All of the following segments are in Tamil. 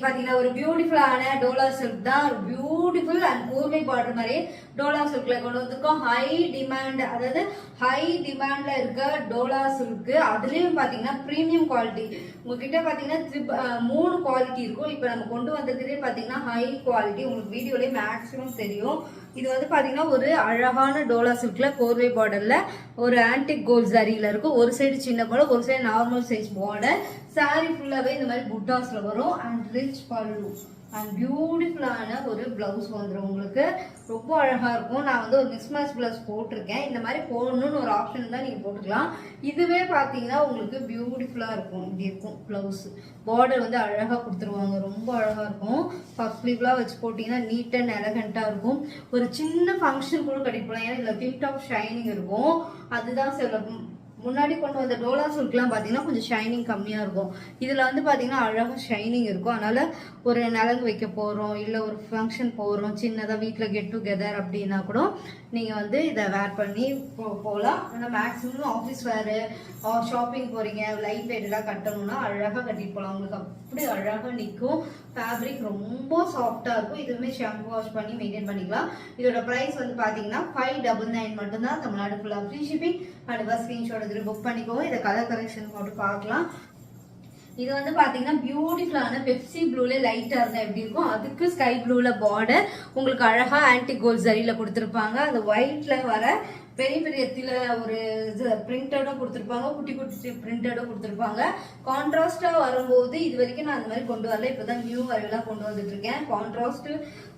பாத்தீங்கன்னா ஒரு பியூட்டிஃபுல்லான டோலா சில்க் தான். பியூட்டிஃபுல் அண்ட் கூர்மை பார்டர் மாதிரி டோலா சில்க்ல கொண்டு வந்திருக்கோம். ஹை டிமாண்ட், அதாவது ஹை டிமாண்ட்ல இருக்க டோலா சில்க். அதுலயும் பாத்தீங்கன்னா பிரீமியம் குவாலிட்டி. உங்ககிட்ட பாத்தீங்கன்னா 3 குவாலிட்டி இருக்கும். இப்ப நம்ம கொண்டு வந்திருக்கிறதே பாத்தீங்கன்னா ஹை குவாலிட்டி. உங்களுக்கு வீடியோலயே மேக்ஸிமம் தெரியும். இது வந்து பாத்தீங்கன்னா ஒரு அழகான டோலா சில்க்ல கோர்வை பார்டர்ல ஒரு ஆன்டிக் கோல்ட் ஜரியில இருக்கும். ஒரு சைடு சின்ன பார்டர், ஒரு side normal size border. Sorry ஃபுல்லாவே இந்த மாதிரி புட்டாஸ்ல வரும். அண்ட் ரிச் பல்லு அண்ட் பியூட்டிஃபுல்லான ஒரு பிளவுஸ் வந்துடும். உங்களுக்கு ரொம்ப அழகா இருக்கும். நான் வந்து ஒரு மிஸ் மேட்ச் பிளவுஸ் போட்டிருக்கேன். இந்த மாதிரி போடணும்னு ஒரு ஆப்ஷன் தான் நீங்க போட்டுக்கலாம். இதுவே பாத்தீங்கன்னா உங்களுக்கு பியூட்டிஃபுல்லா இருக்கும். இப்படி இருக்கும் பிளவுஸ். பார்டர் வந்து அழகா கொடுத்துருவாங்க. ரொம்ப அழகா இருக்கும். பஃப் ஸ்லீவ்லாம் வச்சு போட்டீங்கன்னா நீட் அண்ட் எலகண்டா இருக்கும். ஒரு சின்ன ஃபங்க்ஷன் கூட கட்டிட்டு போகலாம். ஏன்னா இதுல டிப் டாப் ஷைனிங் இருக்கும். அதுதான் சில முன்னாடி கொண்டு வந்த டோலா சில்க்லாம் பார்த்தீங்கன்னா கொஞ்சம் ஷைனிங் கம்மியாக இருக்கும். இதில் வந்து பார்த்தீங்கன்னா அழகாக ஷைனிங் இருக்கும். அதனால ஒரு நலங்கு வைக்க போகிறோம், இல்லை ஒரு ஃபங்க்ஷன் போகிறோம், சின்னதாக வீட்டில் கெட் டுகெதர் அப்படின்னா கூட நீங்கள் வந்து இதை வேர் பண்ணி போகலாம். ஆனால் மேக்ஸிமம் ஆஃபீஸ் வேறு, ஷாப்பிங் போகிறீங்க, லைட் வெயிட்டெல்லாம் கட்டணும்னா அழகாக கட்டிட்டு போகலாம். உங்களுக்கு அப்படி அழகாக நிற்கும். ஃபேப்ரிக் ரொம்ப சாஃப்டாக இருக்கும். இதுவுமே ஷாம்பு வாஷ் பண்ணி மெயின்டைன் பண்ணிக்கலாம். இதோட ப்ரைஸ் வந்து பார்த்தீங்கன்னா 599 மட்டும்தான். தமிழ்நாடு ஃபுல்லாக ஃப்ரீ ஷிப்பிங். அடுத்த ஸ்க்ரீன்ஷாட் எடுத்து புக் பண்ணிக்கோங்க. இதை கலர் கலெக்ஷன் போட்டு பார்க்கலாம். இது வந்து பாத்தீங்கன்னா பியூட்டிஃபுல்லான பெப்சி ப்ளூல லைட்டா இருந்தா எப்படி இருக்கும், அதுக்கு ஸ்கை ப்ளூல பார்டர் உங்களுக்கு அழகா ஆன்டிக் கோல்ட் ஜரியில கொடுத்துருப்பாங்க. அது ஒயிட்ல வர பெரிய பெரிய எத்தில ஒரு பிரிண்டடும் கொடுத்துருப்பாங்க, குட்டி குட்டி பிரிண்டடும் கொடுத்துருப்பாங்க. கான்ட்ராஸ்டா வரும்போது இது வரைக்கும் நான் அந்த மாதிரி கொண்டு வரல. இப்பதான் நியூ வரையெல்லாம் கொண்டு வந்துட்டு இருக்கேன். கான்ட்ராஸ்ட்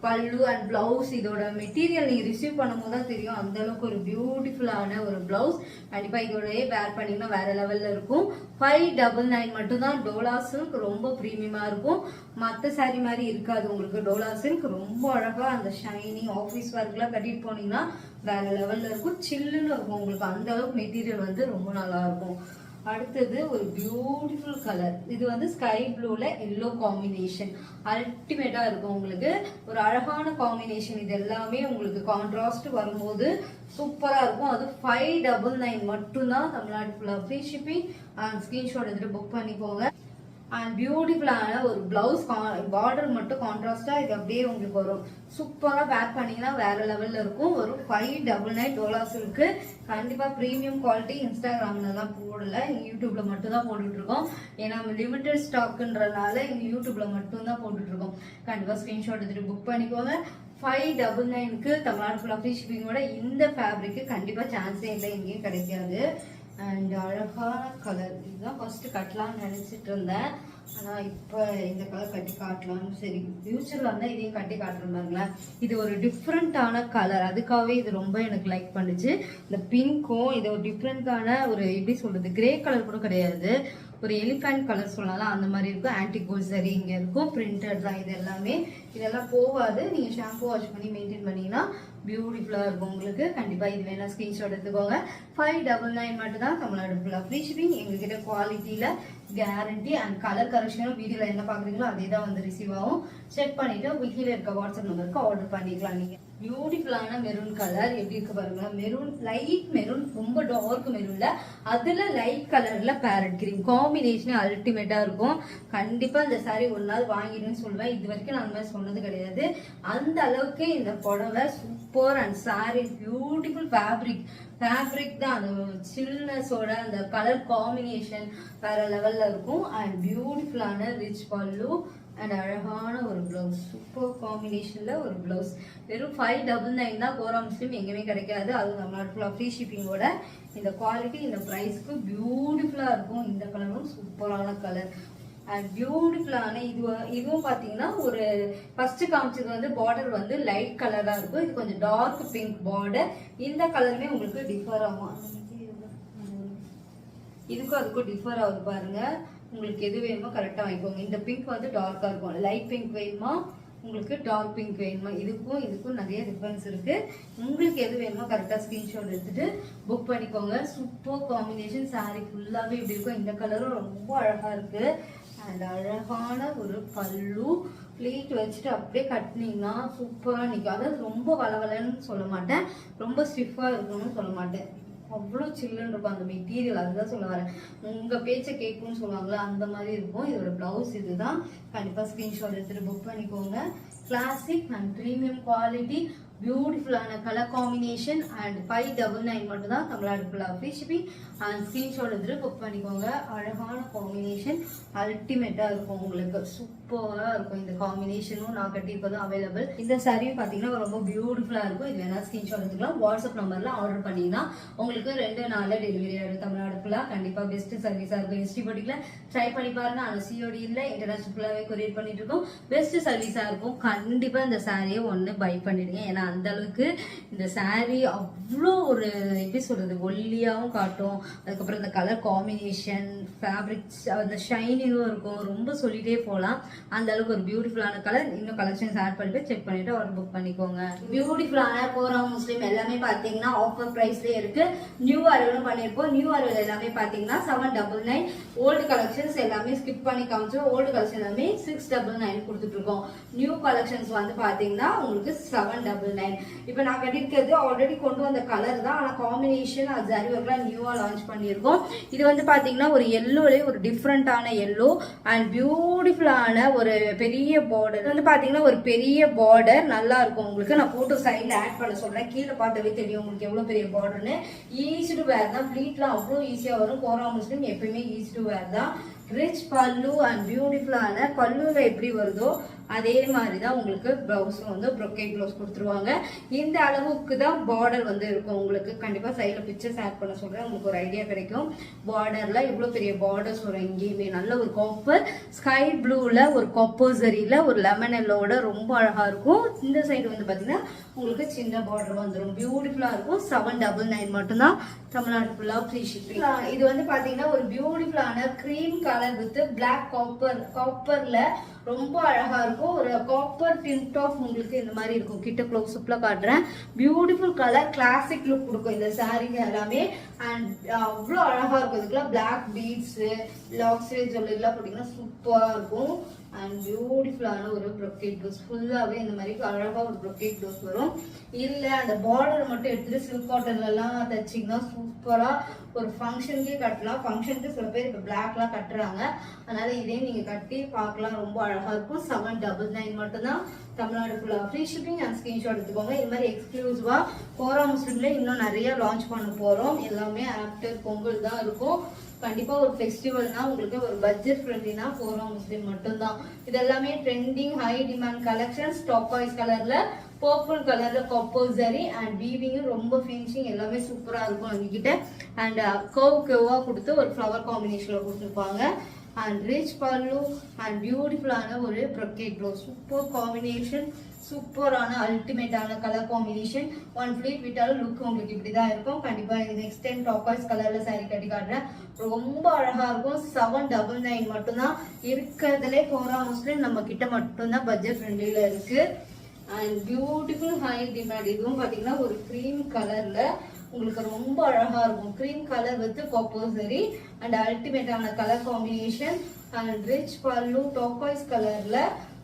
பல்லு அண்ட் பிளவுஸ். இதோட மெட்டீரியல் நீங்க ரிசீவ் பண்ணும்போது தான் தெரியும் அந்த அளவுக்கு ஒரு பியூட்டிஃபுல்லான ஒரு பிளவுஸ். கண்டிப்பா இதோடய வேர் பண்ணீங்கன்னா வேற லெவல்ல இருக்கும். 599 மட்டும் தான். டோலா சில்க் ரொம்ப பிரீமியமா இருக்கும். மற்ற சாரி மாதிரி இருக்காது உங்களுக்கு. டோலா சில்க் ரொம்ப அழகா அந்த ஷைனிங் ஆஃபீஸ் ஒர்க்லாம் கட்டிட்டு போனீங்கன்னா வேற லெவல்ல இருக்கும். சில்லுன்னு இருக்கும் உங்களுக்கு. அந்த அளவுக்கு மெட்டீரியல் வந்து ரொம்ப நல்லா இருக்கும். அடுத்தது ஒரு பியூட்டிஃபுல் கலர். இது வந்து ஸ்கை ப்ளூல எல்லோ காம்பினேஷன். அல்டிமேட்டா இருக்கும் உங்களுக்கு. ஒரு அழகான காம்பினேஷன். இது எல்லாமே உங்களுக்கு கான்ட்ராஸ்ட் வரும்போது சூப்பரா இருக்கும். அது 599 மட்டும்தான். தமிழ்நாடு ஃபுல்லா ஃப்ரீ ஷிப்பிங். அண்ட் ஸ்கிரீன்ஷாட் எடுத்துட்டு புக் பண்ணிக்கோங்க. அண்ட் பியூட்டிஃபுல்லான ஒரு பிளவுஸ். பார்டர் மட்டும் கான்ட்ராஸ்டா இது அப்படியே உங்களுக்கு வரும். சூப்பரா வேர் பண்ணீங்கன்னா வேற லெவல்ல இருக்கும். ஒரு 599 டோலா சில்க். கண்டிப்பா பிரீமியம் குவாலிட்டி. இன்ஸ்டாகிராம்ல தான் போடல, இங்க யூடியூப்ல மட்டும் தான் போட்டுட்டு இருக்கோம். ஏன்னா லிமிடெட் ஸ்டாக்ன்றதுனால இங்க யூடியூப்ல மட்டும் தான் போட்டுட்டு இருக்கோம். கண்டிப்பா ஸ்கிரீன்ஷாட் எடுத்துட்டு புக் பண்ணிக்கோங்க. 599க்கு தமிழ்நாடு ஃபுல்லா ஃப்ரீ ஷிப்பிங்கோட இந்த ஃபேப்ரிக்கு கண்டிப்பா சான்ஸே இல்லை, எங்கேயும் கிடைக்காது. அண்ட் அழகான கலர். இதுதான் ஃபர்ஸ்ட் கட்டலாம்னு நினைச்சிட்டு இருந்தேன். ஆனா இப்ப இந்த கலர் கட்டி காட்டலாம்னு. சரி, ஃபியூச்சர்ல வந்தா இதையும் கட்டி காட்டுறேன் பாருங்களேன். இது ஒரு டிஃப்ரெண்டான கலர். அதுக்காகவே இது ரொம்ப எனக்கு லைக் பண்ணுச்சு. இந்த பிங்க்கும் இது ஒரு டிஃப்ரெண்டான ஒரு எப்படி சொல்றது, கிரே கலர் கூட கிடையாது, ஒரு எலிஃபண்ட் கலர் சொல்லலாம். அந்த மாதிரி இருக்கும். ஆன்டிக் கோல்ட் சரி இங்க இருக்கும். பிரிண்டட் தான் இது எல்லாமே. இதெல்லாம் போகாது. நீங்க ஷாம்பு வாஷ் பண்ணி மெயின்டைன் பண்ணீங்கன்னா பியூட்டிஃபுல்லா இருக்கும் உங்களுக்கு. கண்டிப்பா இது வேணா ஸ்கிரீன்ஷாட் எடுத்துக்கோங்க. 599 மட்டும் தான். தமிழ்நாடு ஃபுல்லா ஃப்ரீ ஷிப்பிங். எங்ககிட்ட குவாலிட்டியில கேரண்டி அண்ட் கலர் கரெக்ஷனும் வீடியோல என்ன பாக்குறீங்களோ அதே தான் வந்து ரிசீவ் ஆகும். செக் பண்ணிட்டு கீழே இருக்க வாட்ஸ்அப் நம்பருக்கு ஆர்டர் பண்ணிக்கலாம். நீங்க பியூட்டிஃபுல்லான மெரூன் கலர் எப்படி இருக்கு பாருங்க. மெரூன், லைட் மெரூன், ரொம்ப டார்க் மெரூன்ல அதுல லைட் கலர்ல பேரட் கிரீன் காம்பினேஷனே அல்டிமேட்டா இருக்கும். கண்டிப்பா இந்த சாரி ஒரு நாள் வாங்கிடுன்னு சொல்லுவேன். இது வரைக்கும் நான் அந்த மாதிரி சொன்னது கிடையாது. அந்த அளவுக்கு இந்த புடவை super. And sorry beautiful. Fabric தான் அந்த சில்னஸோட அந்த கலர் காம்பினேஷன் வேற லெவல்ல இருக்கும். அண்ட் பியூட்டிஃபுல்லான ரிச் பல்லு அண்ட் அழகான ஒரு பிளவுஸ். சூப்பர் காம்பினேஷன்ல ஒரு பிளவுஸ். வெறும் 599 தான். கோரா முஸ்லீம் எங்கேயுமே கிடைக்காது. அதுவும் தமிழ்நாடு ஃபுல்லா ஃப்ரீ ஷிப்பிங்கோட. இந்த குவாலிட்டி இந்த ப்ரைஸ்க்கு பியூட்டிஃபுல்லா இருக்கும். இந்த கலரும் சூப்பரான கலர். அண்ட் பியூட்டிஃபுல்லான இதுவும் பாத்தீங்கன்னா ஒரு ஃபர்ஸ்ட் காமிச்சது வந்து பார்டர் வந்து லைட் கலரா இருக்கும். இது கொஞ்சம் டார்க் பிங்க் பார்டர். இந்த கலருமே உங்களுக்கு டிஃபர் ஆகும். இதுக்கும் அதுக்கும் டிஃபர் ஆகுது பாருங்க. உங்களுக்கு எது வேணுமோ கரெக்டா வாங்கிக்கோங்க. இந்த பிங்க் வந்து டார்க்கா இருக்கும். லைட் பிங்க் வேணுமா, உங்களுக்கு டார்க் பிங்க் வேணுமா, இதுக்கும் நிறைய டிஃபரன்ஸ் இருக்கு. உங்களுக்கு எது வேணுமோ கரெக்டா ஸ்கிரீன்ஷாட் எடுத்துட்டு புக் பண்ணிக்கோங்க. Super combination. சாரி ஃபுல்லாவே இப்படி இருக்கும். இந்த கலரும் ரொம்ப அழகா இருக்கு. அண்ட் அழகான ஒரு பல்லு. பிளீட் வச்சுட்டு அப்படியே கட்டினீங்கன்னா சூப்பரா நிற்கும். அதாவது ரொம்ப வளவலன்னு சொல்ல மாட்டேன், ரொம்ப ஸ்டிஃபா இருக்கணும்னு சொல்ல மாட்டேன். அவ்வளோ சில்லுன்னு இருக்கும் அந்த மெட்டீரியல். அதுதான் சொல்ல வரேன், உங்க பேச்சை கேட்கும்னு சொல்லுவாங்களா அந்த மாதிரி இருக்கும். இதோட பிளவுஸ் இதுதான். கண்டிப்பா ஸ்கிரீன்ஷாட் எடுத்துட்டு புக் பண்ணிக்கோங்க. கிளாசிக் அண்ட் ப்ரீமியம் குவாலிட்டி, பியூட்டிஃபுல்லான கலர் காம்பினேஷன் அண்ட் 599 மட்டும் தான் தமிழ்நாடு ஃபுல்லாக ஃப்ரீ ஷிப்பிங். அண்ட் ஸ்கிரீன்ஷாட் எடுத்துட்டு புக் பண்ணிக்கோங்க. அழகான காம்பினேஷன், அல்டிமேட்டாக இருக்கும் உங்களுக்கு, சூப்பராக இருக்கும் இந்த காம்பினேஷனும். நான் கட்டியிருப்பதும் அவைலபிள். இந்த சாரியும் பார்த்தீங்கன்னா ரொம்ப பியூட்டிஃபுல்லாக இருக்கும். இது வேணா ஸ்கிரீன்ஷாட் எடுத்துக்கலாம். வாட்ஸ்அப் நம்பரில் ஆர்டர் பண்ணிங்கன்னா உங்களுக்கு 2 நாளில் டெலிவரி ஆகிடும் தமிழ்நாடு ஃபுல்லாக. கண்டிப்பாக பெஸ்ட் சர்வீஸாக இருக்கும். எஸ்டி பட்டிக்கில் ட்ரை பண்ணி பாருங்க. ஆனால் சிஓடி இல்லை, இன்டர்நேஷனல் ஃபுல்லாகவே கொரியர் பண்ணிட்டு இருக்கோம். பெஸ்ட் சர்வீஸாக இருக்கும். கண்டிப்பாக இந்த சாரியை ஒன்று பை பண்ணிடுங்க. ஏன்னா அந்த அளவுக்கு இந்த சாரி அவ்வளோ ஒரு எப்படி சொல்றது, ஒல்லியாகவும் காட்டும். அதுக்கப்புறம் இந்த கலர் காம்பினேஷன், ஃபேப்ரிக்ஸ், அந்த ஷைனிங்கும் இருக்கும். ரொம்ப சொல்லிட்டே போகலாம், அந்த அளவுக்கு ஒரு பியூட்டிஃபுல்லான கலர். இன்னும் கலெக்ஷன்ஸ் ஆட் பண்ணிட்டு செக் பண்ணிட்டு ஆர்டர் புக் பண்ணிக்கோங்க. பியூட்டிஃபுல்லான கோரா முஸ்லீம் எல்லாமே பார்த்தீங்கன்னா ஆஃபர் ப்ரைஸ்லேயே இருக்கு. நியூ அரைவலும் பண்ணியிருப்போம். நியூ அரைவல் எல்லாமே பார்த்தீங்கன்னா 799. ஓல்டு கலெக்ஷன்ஸ் எல்லாமே ஸ்கிப் பண்ணி காமிச்சோம். ஓல்டு கலெக்ஷன் எல்லாமே 699 கொடுத்துட்டு இருக்கோம். நியூ கலெக்ஷன்ஸ் வந்து பார்த்தீங்கன்னா உங்களுக்கு 799. இப்போ நான் கட்டிருக்கிறது ஆல்ரெடி கொண்டு வந்த கலர் தான், ஆனால் காம்பினேஷன் அது ஜரி ஒர்க்லாம் நியூவா லான்ச் பண்ணியிருக்கோம். இது வந்து பாத்தீங்கன்னா ஒரு எல்லோலே ஒரு டிஃப்ரெண்டான எல்லோ அண்ட் பியூட்டிஃபுல்லான ஒரு பெரிய பார்டர். வந்து பாத்தீங்கன்னா ஒரு பெரிய பார்டர் நல்லா இருக்கும் உங்களுக்கு. நான் போட்டோ சைட்ல ஆட் பண்ண சொல்றேன், கீழே பார்த்தாவே தெரியும் உங்களுக்கு எவ்வளவு பெரிய பார்டர்னு. ஈஸி டு வேர் தான், ப்ளீட்லாம் அவ்வளோ ஈஸியா வரும். கோரா முஸ்லிம் எப்பயுமே ஈஸி டு வேர் தான். ரிச் பல்லு அண்ட் பியூட்டிஃபுல்லான பல்லுல எப்படி வருதோ அதே மாதிரி தான் உங்களுக்கு பிளவுஸும் வந்து ப்ரொக்கேட் பிளவுஸ் கொடுத்துருவாங்க. இந்த அளவுக்கு தான் பார்டர் வந்து இருக்கும் உங்களுக்கு. கண்டிப்பாக சைடில் பிக்சர்ஸ் ஆட் பண்ண சொல்கிறேன், உங்களுக்கு ஒரு ஐடியா கிடைக்கும். பார்டரில் இவ்வளோ பெரிய பார்டர்ஸ் வரும். எங்கேயுமே நல்ல ஒரு காப்பர் ஸ்கை ப்ளூவில் ஒரு காப்பர் சரியில் ஒரு லெமன் எல்லோட ரொம்ப அழகாக இருக்கும். இந்த சைடு வந்து பார்த்தீங்கன்னா உங்களுக்கு சின்ன பார்டர் வந்துடும். பியூட்டிஃபுல்லாக இருக்கும். 799 மட்டும்தான் தமிழ்நாடு ஃபுல்லாக ஃப்ரீ ஷிப்பிங். இது வந்து பார்த்தீங்கன்னா ஒரு பியூட்டிஃபுல்லான க்ரீம் கலர் வித் பிளாக் காப்பரில் ரொம்ப அழகா இருக்கும். ஒரு காப்பர் டிண்ட் ஆஃப் உங்களுக்கு இந்த மாதிரி இருக்கும். கிட்ட க்ளோஸ் அப்ல காட்டுறேன். பியூட்டிஃபுல் கலர், கிளாசிக் லுக் கொடுக்கும் இந்த சாரீங்க எல்லாமே. அண்ட் அவ்வளோ அழகா இருக்கும். இதுக்கெல்லாம் பிளாக் பீட்ஸ், லாக்ஸ் ஜுவல்லரிலாம் போட்டிங்கன்னா சூப்பராக இருக்கும். அண்ட் பியூட்டிஃபுல்லான ஒரு ப்ரொக்கேட் ப்ளவுஸ், ஃபுல்லாகவே இந்த மாதிரி அழகாக ஒரு ப்ரொக்கேட் ப்ளவுஸ் வரும். இல்லை அந்த பார்டர் மட்டும் எடுத்துட்டு சில்க் காட்டன்லாம் தைச்சிங்கன்னா சூப்பராக ஒரு ஃபங்க்ஷனுக்கே கட்டலாம். ஃபங்க்ஷனுக்கு சில பேர் இப்போ பிளாக்லாம் கட்டுறாங்க, அதனால இதே நீங்கள் கட்டி பார்க்கலாம், ரொம்ப அழகாக இருக்கும். 799 மட்டும்தான் தமிழ்நாடு ஃபுல்லாக ஃப்ரீ ஷிப்பிங். அண்ட் ஸ்கிரீன்ஷாட் எடுத்துக்கோங்க. இது மாதிரி எக்ஸ்க்ளூசிவாக கோரா முஸ்லீம்ல இன்னும் நிறைய லான்ச் பண்ண போகிறோம். எல்லாமே ஆஃப்டர் பொங்கல் தான் இருக்கும். கண்டிப்பா ஒரு ஃபெஸ்டிவல்னா உங்களுக்கு ஒரு பட்ஜெட் ஃப்ரெண்ட்லினா கோரா முஸ்லீம் மட்டும்தான். இது எல்லாமே trending high demand collections. Top voice கலர்ல, பர்பிள் கலர்ல காப்பர் ஜரி அண்ட் வீவிங்கும் ரொம்ப ஃபினிஷிங் எல்லாமே சூப்பரா இருக்கும் எங்ககிட்ட. அண்ட் கர்வா கொடுத்து ஒரு ஃப்ளவர் காம்பினேஷன்ல கொடுத்துருப்பாங்க. அண்ட் ரிச் பல்லு அண்ட் பியூட்டிஃபுல்லான ஒரு ப்ரொக்கேட் ப்ளவுஸ். சூப்பர் காம்பினேஷன், சூப்பரான அல்டிமேட்டான கலர் காம்பினேஷன். ஒன் ஃபிளீட் விட்டாலும் லுக் உங்களுக்கு இப்படிதான் இருக்கும். கண்டிப்பா இது நெக்ஸ்ட் டைம் டாப் வாய்ஸ் கலர்ல சாரி கட்டி காட்டுறேன். ரொம்ப அழகா இருக்கும். 799 மட்டும்தான் இருக்கிறதுலே கோரா முஸ்லீம் நம்ம கிட்ட மட்டும்தான் பட்ஜெட் ஃப்ரெண்ட்லில இருக்கு. And beautiful high demand. இதுவும் பாத்தீங்கன்னா ஒரு கிரீம் கலர்ல உங்களுக்கு ரொம்ப அழகா இருக்கும். கிரீம் கலர் வித் காப்பர் சரி அண்ட் அல்டிமேட்டான colour combination. And rich pallu, டாப்பாய்ஸ் கலர்ல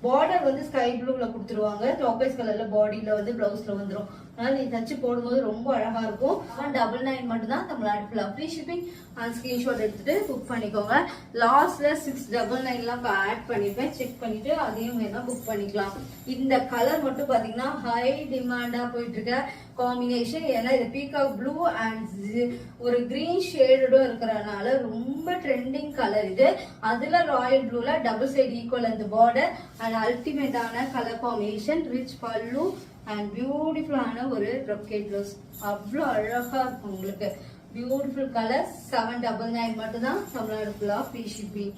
பார்டர் வந்து ஸ்கை ப்ளூல கொடுத்துருவாங்க. டாப்பாய்ஸ் கலர்ல பாடியில வந்து பிளவுஸ்ல வந்துடும். அதனால நீ தச்சு போடும்போது ரொம்ப அழகா இருக்கும். 799 மட்டும் தான் தமிழ்நாடு ஃபுல்லா ஃப்ரீ ஷிப்பிங். அந்த ஸ்கிரீன்ஷாட் எடுத்துட்டு புக் பண்ணிக்கோங்க. லாஸ்ட்ல 699 ஆட் பண்ணிருப்பேன், செக் பண்ணிட்டு அதையும் வேணா புக் பண்ணிக்கலாம். இந்த கலர் மட்டும் பாத்தீங்கன்னா ஹை டிமாண்டா போயிட்டு இருக்க காம்பினேஷன். ஏன்னா இது பீகாக் ப்ளூ அண்ட் ஒரு கிரீன் ஷேடும் இருக்கிறதுனால ரொம்ப ட்ரெண்டிங் கலர் இது. அதுல ராயல் ப்ளூல டபுள் சைடு ஈக்குவல் அந்த பார்டர் அண்ட் அல்டிமேட்டான colour combination. Rich pallu and பியூட்டிஃபுல்லான ஒரு ப்ரொக்கேட் ப்ளவுஸ். அவ்வளோ அழகா இருக்கும் உங்களுக்கு. Beautiful colour. 799 மட்டும்தான் தமிழ்நாடு ஃபுல்லா ஃப்ரீ ஷிப்பிங்.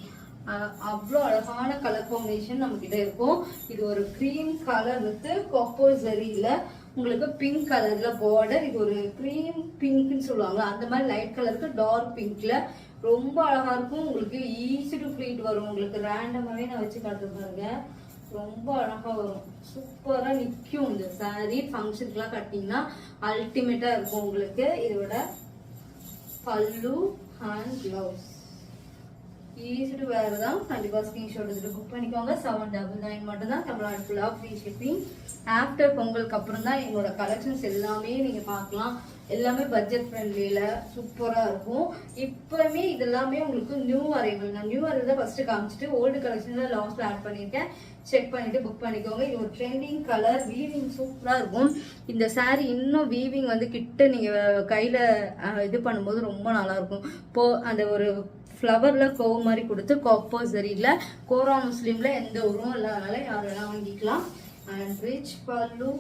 அவ்வளோ அழகான கலர் காம்பினேஷன் நம்ம கிட்ட இருக்கும். இது ஒரு கிரீம் கலர் வித் காப்பர் ஜரியில உங்களுக்கு பிங்க் கலர்ல பார்டர். இது ஒரு கிரீம் பிங்க்னு சொல்லுவாங்க, அந்த மாதிரி லைட் கலருக்கு டார்க் பிங்க்ல ரொம்ப அழகா இருக்கும். உங்களுக்கு ஈஸி டு ஃபிளீட் வரும். உங்களுக்கு ரேண்டமாவே நான் வச்சு காட்டுறேன் பாருங்க, ரொம்ப அழகா வரும். சூப்பரா நிக்கும் இந்த சாரி. ஃபங்க்ஷனுக்குலாம் கட்டிங்கன்னா அல்டிமேட்டா இருக்கும் உங்களுக்கு. இதோட பல்லு அண்ட் பிளவுஸ் ஈஸி டு வேர் தான். கண்டிப்பாக ஸ்க்ரீன்ஷாட் எடுத்து புக் பண்ணிக்கோங்க. 799 மட்டும் தான். தமிழ்நாடு ஃபுல்லாக ஃப்ரீ ஷிப்பிங். ஆஃப்டர் பொங்கலுக்கு அப்புறம் தான் எங்களோட கலெக்ஷன்ஸ் எல்லாமே நீங்கள் பார்க்கலாம். எல்லாமே பட்ஜெட் ஃப்ரெண்ட்லியில் சூப்பராக இருக்கும். இப்போவுமே இதெல்லாமே உங்களுக்கு நியூ அரைவல். நான் நியூ அரைவல் தான் ஃபஸ்ட்டு காமிச்சிட்டு ஓல்டு கலெக்ஷனில் லாஸ்ட்டில் ஆட் பண்ணியிருக்கேன். செக் பண்ணிவிட்டு புக் பண்ணிக்கோங்க. இது ஒரு ட்ரெண்டிங் கலர், வீவிங் சூப்பராக இருக்கும். இந்த சாரீ இன்னும் வீவிங் வந்து கிட்ட நீங்கள் கையில் இது பண்ணும்போது ரொம்ப நல்லாயிருக்கும். அந்த ஒரு ஃப்ளவரில் கோவ மாதிரி கொடுத்து காப்பர் சரியில் கோரா முஸ்லீமில் எந்த உருவம் இல்லாதனால யார் வேணால் வாங்கிக்கலாம். அண்ட் ரிச் பல்லு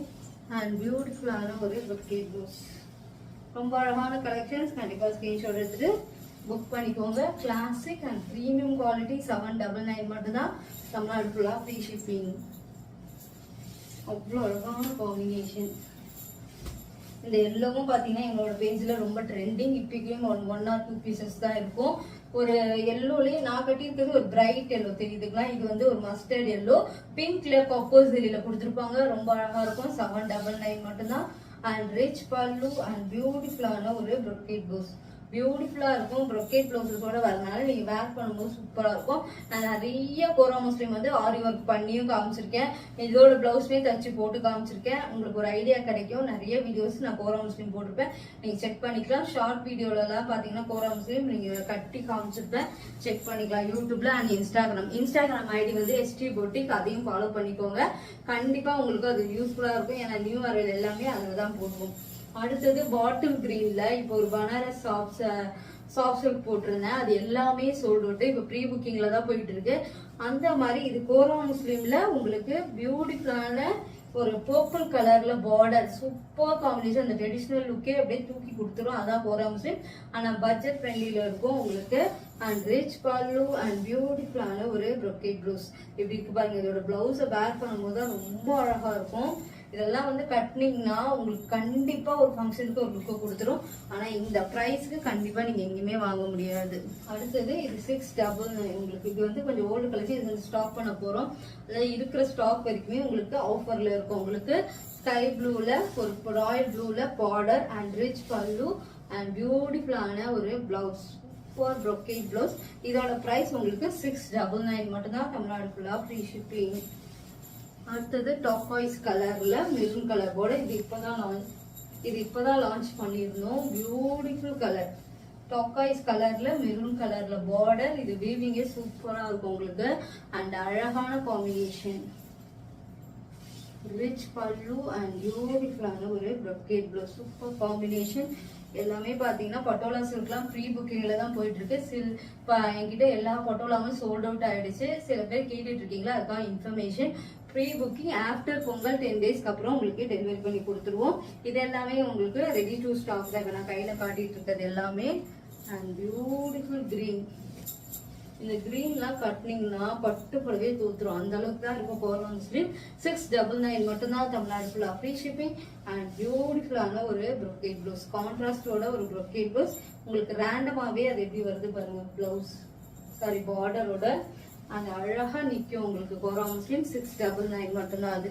அண்ட் பியூட்டிஃபுல்லான ஒரு பக்கெட் ப்ளவுஸ். ரொம்ப அழகான கலெக்ஷன்ஸ். கண்டிப்பாக ஸ்க்ரீன்ஷாட் எடுத்துகிட்டு புக் பண்ணிக்கோங்க. கிளாசிக் அண்ட் ப்ரீமியம் குவாலிட்டி 799 மட்டும்தான். தமிழ்நாடு ஃபுல்லாக ஃப்ரீ ஷிப்பிங். அவ்வளோ அழகான காம்பினேஷன். இந்த எல்லோவும் பார்த்தீங்கன்னா எங்களோட பேஜில் ரொம்ப ட்ரெண்டிங். இப்போக்கும் 1 or 2 பீசஸ் தான் இருக்கும். ஒரு எல்லோலேயே நான் கட்டியிருக்கிறது ஒரு பிரைட் எல்லோ தெரியுதுங்களா? இது வந்து ஒரு மஸ்டர்ட் எல்லோ, பிங்க்ல காப்பர் ஜெரியில் கொடுத்துருப்பாங்க. ரொம்ப அழகாக இருக்கும். 799 மட்டும்தான். அண்ட் ரிச் பல்லு அண்ட் பியூட்டிஃபுல்லான ஒரு ப்ரொக்கேட் ப்ளவுஸ். பியூட்டிஃபுல்லாக இருக்கும். ப்ரொக்கேட் ப்ளவுஸோட வரனால நீங்கள் வேர் பண்ணும்போது சூப்பராக இருக்கும். நான் நிறைய கோரா முஸ்லீம் வந்து ஆரி ஒர்க் பண்ணியும் காமிச்சிருக்கேன். இதோட ப்ளவுஸுமே தச்சு போட்டு காமிச்சிருக்கேன். உங்களுக்கு ஒரு ஐடியா கிடைக்கும். நிறைய வீடியோஸ் நான் கோரா முஸ்லீம் போட்டிருப்பேன், நீங்கள் செக் பண்ணிக்கலாம். ஷார்ட் வீடியோலலாம் பார்த்தீங்கன்னா கோரா முஸ்லீம் நீங்கள் கட்டி காமிச்சிருப்பேன், செக் பண்ணிக்கலாம் யூடியூப்ல அண்ட் இன்ஸ்டாகிராம் ஐடி வந்து ST Boutique. அதையும் ஃபாலோ பண்ணிக்கோங்க. கண்டிப்பாக உங்களுக்கு அது யூஸ்ஃபுல்லாக இருக்கும். ஏன்னா நியூ அரைவல் எல்லாமே அதில் தான் போடுவோம். அடுத்தது பாட்டில் கிரீன்ல இப்போ ஒரு பனாரஸ் சாஃப்ட் சில்க் போட்டிருந்தேன். அது எல்லாமே சோல்ட் அவுட். இப்போ ப்ரீ புக்கிங்ல தான் போயிட்டு இருக்கு. அந்த மாதிரி இது கோரா முஸ்லீம்ல உங்களுக்கு பியூட்டிஃபுல்லான ஒரு பர்பிள் கலர்ல பார்டர், சூப்பர் காம்பினேஷன். அந்த ட்ரெடிஷ்னல் லுக்கே அப்படியே தூக்கி கொடுத்துரும். அதான் கோரா முஸ்லீம். ஆனா பட்ஜெட் ஃப்ரெண்ட்லில இருக்கும் உங்களுக்கு. அண்ட் ரிச் பல்லு அண்ட் பியூட்டிஃபுல்லான ஒரு ப்ரொக்கேட் ப்ளவுஸ். இப்படி இருக்கு பாருங்க. இதோட பிளவுஸை வேர் பண்ணும்போது தான் ரொம்ப அழகா இருக்கும். இதெல்லாம் வந்து கட்டினீங்கன்னா உங்களுக்கு கண்டிப்பா ஒரு ஃபங்க்ஷனுக்கு ஒரு லுக்கை கொடுத்துரும். ஆனா இந்த ப்ரைஸ்க்கு கண்டிப்பா நீங்க எங்கேயுமே வாங்க முடியாது. அடுத்தது இது 699. உங்களுக்கு இது வந்து கொஞ்சம் ஓல்டு கலெக்ஷன். இது வந்து ஸ்டாக் பண்ண போறோம். அதாவது இருக்கிற ஸ்டாக் வரைக்குமே உங்களுக்கு ஆஃபர்ல இருக்கும். உங்களுக்கு ஸ்கை ப்ளூல ஒரு Royal ப்ளூல border and rich pallu and பியூட்டிஃபுல்லான ஒரு பிளவுஸ், சூப்பர் ப்ரொக்கேட் பிளவுஸ். இதோட பிரைஸ் உங்களுக்கு 699 மட்டும்தான். தமிழ்நாடு ஃபுல்லா ஃப்ரீ ஷிப்பிங். அடுத்தது டாப்பாய்ஸ் கலர்ல மெரூன் கலர் பார்டர். இது இப்பதான் லான்ச் பண்ணியிருந்தோம். Beautiful colour. டாக்காய்ஸ் கலர்ல மெரூன் கலர்ல பார்டர். இது வீவிங்கே சூப்பரா இருக்கும் உங்களுக்கு. அண்ட் அழகான காம்பினேஷன். ரிச் பல்லு அண்ட் பியூட்டிஃபுல்லான ஒரு ப்ரொக்கேட் ப்ளவுஸ். Super combination. எல்லாமே பாத்தீங்கன்னா பட்டோலா சில்க்லாம் ப்ரீ புக்கிங்ல தான் போயிட்டு இருக்கு. என்கிட்ட எல்லா பட்டோலாவும் சோல்ட் அவுட் ஆயிடுச்சு. சில பேர் கேட்டுட்டு இருக்கீங்களா, அதுக்காக information. Pre booking after Pongal 10 டேஸ்க்கு அப்புறம் உங்களுக்கு டெலிவரி பண்ணி கொடுத்துருவோம். இது எல்லாமே உங்களுக்கு ரெடி டு ஸ்டாக் தான். நான் கையில காட்டிட்டு இருக்கிறது எல்லாமே. And beautiful green. இந்த கிரீன்லாம் கட்டினீங்கன்னா பட்டு புடவே தூத்துரும். அந்த அளவுக்கு தான் இருக்கும் கோரா முஸ்லீம். 699 மட்டும்தான். தமிழ்நாடு ஃபுல்லா ஃப்ரீ ஷிப்பிங். அண்ட் பியூட்டிஃபுல்லான ஒரு ப்ரொக்கேட் ப்ளவுஸ். கான்ட்ராஸ்டோட ஒரு ப்ரொக்கேட் ப்ளவுஸ். உங்களுக்கு ரேண்டமாவே அது எப்படி வருது பாருங்க. பிளவுஸ் பார்டரோட அந்த அழகா நிக்கும் உங்களுக்கு. கோரா முஸ்லீம் 699 மட்டும்தான். அது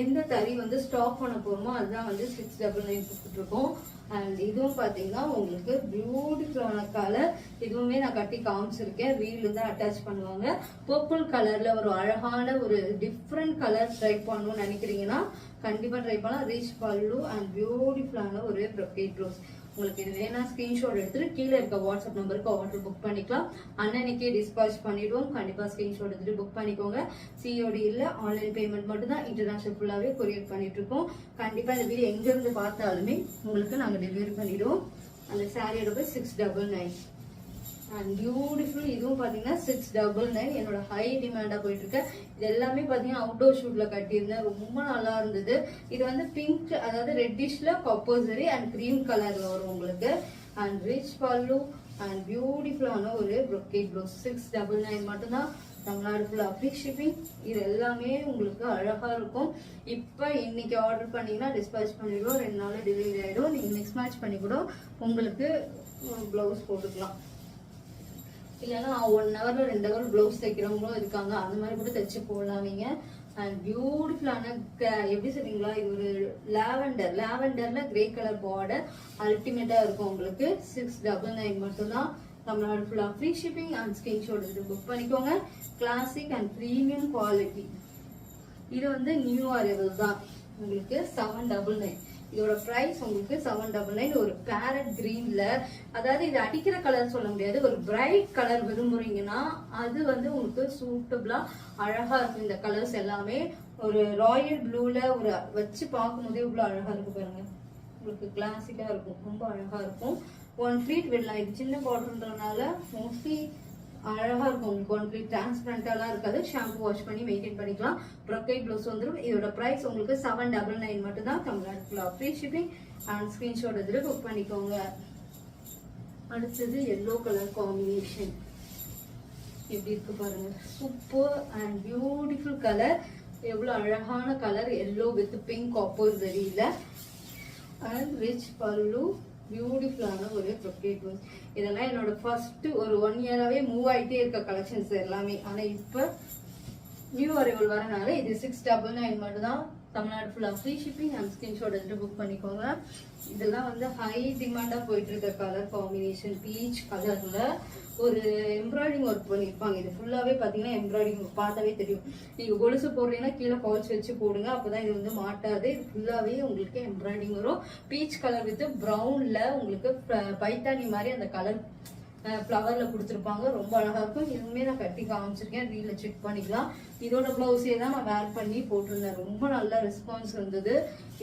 எந்த தறி வந்து ஸ்டாக் பண்ண போறோமோ அதுதான் வந்து 699 கொடுத்துட்டு இருக்கோம். அண்ட் இதுவும் பாத்தீங்கன்னா உங்களுக்கு பியூட்டிஃபுல்லான கலர். இதுவுமே நான் கட்டி காமிச்சிருக்கேன். ரீல் தான் அட்டாச் பண்ணுவாங்க. பர்பிள் கலர்ல ஒரு அழகான ஒரு டிஃப்ரெண்ட் கலர் ட்ரை பண்ணணும்னு நினைக்கிறீங்கன்னா கண்டிப்பா ட்ரை பண்ணலாம். ரிச் பல்லு அண்ட் பியூட்டிஃபுல்லான ஒரு ப்ரொக்கேட் ப்ளவுஸ். உங்களுக்கு இது வேணா ஸ்கிரீன்ஷாட் எடுத்துட்டு கீழே இருக்க வாட்ஸ்அப் நம்பருக்கு ஆர்டர் புக் பண்ணிக்கலாம். அன்னன்னைக்கே டிஸ்பாச் பண்ணிடுவோம். கண்டிப்பா ஸ்கிரீன்ஷாட் எடுத்துட்டு புக் பண்ணிக்கோங்க. COD இல்ல, ஆன்லைன் பேமெண்ட் மட்டும் தான். இன்டர்நேஷனல் ஃபுல்லாவே கொரியர் பண்ணிட்டு இருக்கோம். கண்டிப்பா இந்த வீடியோ எங்க இருந்து பார்த்தாலுமே உங்களுக்கு நாங்க டெலிவரி பண்ணிடுவோம். அந்த சாரியோட போய் 699. And beautiful. இதுவும் பாத்தீங்கன்னா 699. என்னோட ஹை டிமாண்டா போயிட்டு இருக்கு. இது எல்லாமே பாத்தீங்கன்னா அவுட்டோர் ஷூட்ல கட்டியிருந்தேன். ரொம்ப நல்லா இருந்தது. இது வந்து பிங்க், அதாவது ரெட்டிஷ்ல காப்பர்சரி அண்ட் கிரீம் கலர்ல வரும் உங்களுக்கு. அண்ட் ரிச் பல்லு அண்ட் பியூட்டிஃபுல்லான ஒரு ப்ரொக்கேட் ப்ளவுஸ். 699 மட்டும்தான். தமிழ்நாடு ஃபுல்லா ஃப்ரீ ஷிப்பிங். இது எல்லாமே உங்களுக்கு அழகா இருக்கும். இப்ப இன்னைக்கு ஆர்டர் பண்ணீங்கன்னா டிஸ்பேச் பண்ணிடுவோம். 2 நாள்ல டெலிவரி ஆயிடும். நீங்க மிக்ஸ் மேட்ச் பண்ணி கூட உங்களுக்கு பிளவுஸ் போட்டுக்கலாம். இல்லைன்னா 1 ஹவர்ல 2 ஹவர் பிளவுஸ் தைக்கிறவங்களும் இருக்காங்க. அந்த மாதிரி கூட தைச்சு போடலாம் நீங்க. அண்ட் பியூட்டிஃபுல்லான எப்படி சொல்றீங்களா, இது ஒரு லாவெண்டர்ல கிரே கலர் பார்டர் அல்டிமேட்டா இருக்கும் உங்களுக்கு. 699 மட்டும்தான். தமிழ்நாடு ஃபுல்லா ஃப்ரீ ஷிப்பிங் அண்ட் ஸ்கிரீன்ஷாட் எடுத்து புக் பண்ணிக்கோங்க. Classic and premium quality. இது வந்து நியூ அரைவல் தான் உங்களுக்கு. 799. இதோட பிரைஸ் உங்களுக்கு 799. ஒரு பேரட் கிரீன்ல, அதாவது இது அடிக்கிற கலர் சொல்ல முடியாது, ஒரு பிரைட் கலர் விரும்புறீங்கன்னா அது வந்து உங்களுக்கு சூட்டபிளா அழகா இருக்கும். இந்த கலர்ஸ் எல்லாமே ஒரு ராயல் ப்ளூல ஒரு வச்சு பார்க்கும் போதே இவ்வளவு அழகா இருக்கு பாருங்க. உங்களுக்கு கிளாசிக்கா இருக்கும், ரொம்ப அழகா இருக்கும். ஒன் ஃபிளீட் விடலாம். இது சின்ன பார்டர்ன்றதுனால மோஸ்ட்லி அழகா இருக்கும் உங்களுக்கு. ஒன் ஃபிளீட் டிரான்ஸ்பரண்டாலாம் இருக்காது. ஷாம்பு வாஷ் பண்ணி மெயின்டைன் பண்ணிக்கலாம். ப்ரொக்கைட் ப்ளவுஸ் வந்துடும். இதோட பிரைஸ் உங்களுக்கு 799 மட்டும் தான். தமிழ்நாடு ஃபுல்லா ஃப்ரீ ஷிப்பிங் அண்ட் ஸ்கிரீன்ஷாட் எடுத்து புக் பண்ணிக்கோங்க. அடுத்தது எல்லோ கலர் காம்பினேஷன் எப்படி இருக்கு பாருங்க. Super and beautiful colour. எவ்வளவு அழகான colour. Yellow with pink copper ஜரியில அண்ட் ரிச் பல்லு. பியூட்டிஃபுல்லான ஒரு ப்ரொக்கேட் ப்ளவுஸ். இதெல்லாம் என்னோட ஃபர்ஸ்ட் ஒரு 1 இயராவே மூவ் ஆயிட்டே இருக்க கலெக்ஷன்ஸ் எல்லாமே. ஆனா இப்ப நியூ அரைவல் வரனால இது 699 மட்டும் தான். தமிழ்நாடு ஃபுல்லா ஃப்ரீ ஷிப்பிங் அண்ட் ஸ்கிரீன்ஷாட் எடுத்து புக் பண்ணிக்கோங்க. இதெல்லாம் வந்து ஹை டிமாண்டா போயிட்டு இருக்க கலர் காம்பினேஷன். பீச் கலர்ல ஒரு எம்ப்ராய்டிங் ஒர்க் பண்ணிருப்பாங்க. இது ஃபுல்லாவே பாத்தீங்கன்னா எம்ப்ராய்டிங் பார்த்தாவே தெரியும். நீங்க கொலுசு போடுறீங்கன்னா கீழே பால்ஸ் வச்சு போடுங்க, அப்பதான் இது வந்து மாட்டாது. இது ஃபுல்லாவே உங்களுக்கு எம்ப்ராய்டிங் வரும். பீச் கலர் வித் பிரவுன்ல உங்களுக்கு பைத்தானி மாதிரி அந்த கலர் ஃப்ளவர்ல கொடுத்துருப்பாங்க. ரொம்ப அழகா இருக்கும். இதுவுமே நான் கட்டி காமிச்சிருக்கேன், ரீல்ல செக் பண்ணிக்கலாம். இதோட பிளவுஸே தான் நான் வேர் பண்ணி போட்டிருந்தேன். ரொம்ப நல்ல ரெஸ்பான்ஸ் இருந்தது.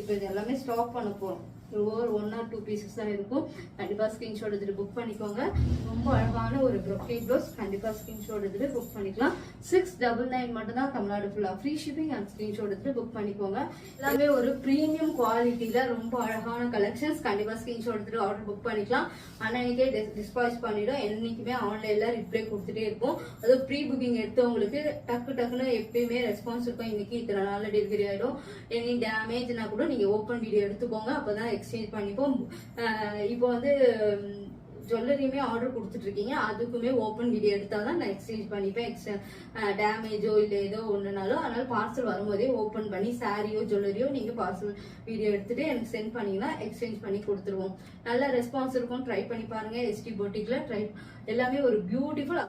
இப்போ இது எல்லாமே ஸ்டாப் பண்ண போறோம். ஒரு 1 or 2 பீசஸ் தான் இருக்கும். கண்டிப்பா ஸ்கிரீன்ஷாட் எடுத்துட்டு புக் பண்ணிக்கோங்க. ரொம்ப அழகான ஒரு ப்ரொக்கேட் ப்ளவுஸ். கண்டிப்பா ஸ்கிரீன்ஷாட் எடுத்துட்டு புக் பண்ணிக்கலாம். 699 மட்டும் தான். தமிழ்நாடு ஃபுல்லா ஃப்ரீ ஷிப்பிங் அண்ட் ஸ்கிரீன்ஷாட் எடுத்துட்டு புக் பண்ணிக்கோங்க. எல்லாமே ஒரு பிரீமியம் குவாலிட்டியில ரொம்ப அழகான கலெக்ஷன்ஸ். கண்டிப்பா ஸ்கிரீன்ஷாட் எடுத்துட்டு ஆர்டர் புக் பண்ணிக்கலாம். அன்னைக்கே டிஸ்பாச் பண்ணிடும். என்னைக்குமே ஆன்லைன்ல ரிப்ளை கொடுத்துட்டே இருக்கும். அது ப்ரீ புக்கிங் எடுத்தவங்களுக்கு டக்குன்னு எப்பயுமே ரெஸ்பான்ஸ் இருக்கும். இன்னைக்கு இத்தனை நாள்ல டெலிவரி ஆயிடும். எனி டேமேஜ்னா கூட நீங்க ஓப்பன் வீடியோ எடுத்துக்கோங்க, அப்பதான் எக்ஸ்சேஞ்ச் பண்ணிப்போம். இப்போ வந்து ஜுவல்லரியுமே ஆர்டர் கொடுத்துட்டு இருக்கீங்க, அதுக்குமே ஓப்பன் வீடியோ எடுத்தாதான் நான் எக்ஸ்சேஞ்ச் பண்ணிப்பேன். டேமேஜோ இல்லை ஏதோ ஒன்றுனாலும். அதனால பார்சல் வரும்போதே ஓப்பன் பண்ணி சாரியோ ஜுவல்லரியோ நீங்க பார்சல் வீடியோ எடுத்துட்டு எனக்கு சென்ட் பண்ணீங்கன்னா எக்ஸ்சேஞ்ச் பண்ணி கொடுத்துருவோம். நல்ல ரெஸ்பான்ஸ் இருக்கும். ட்ரை பண்ணி பாருங்க. எஸ்டி பொட்டிக்ல ட்ரை எல்லாமே ஒரு பியூட்டிஃபுல்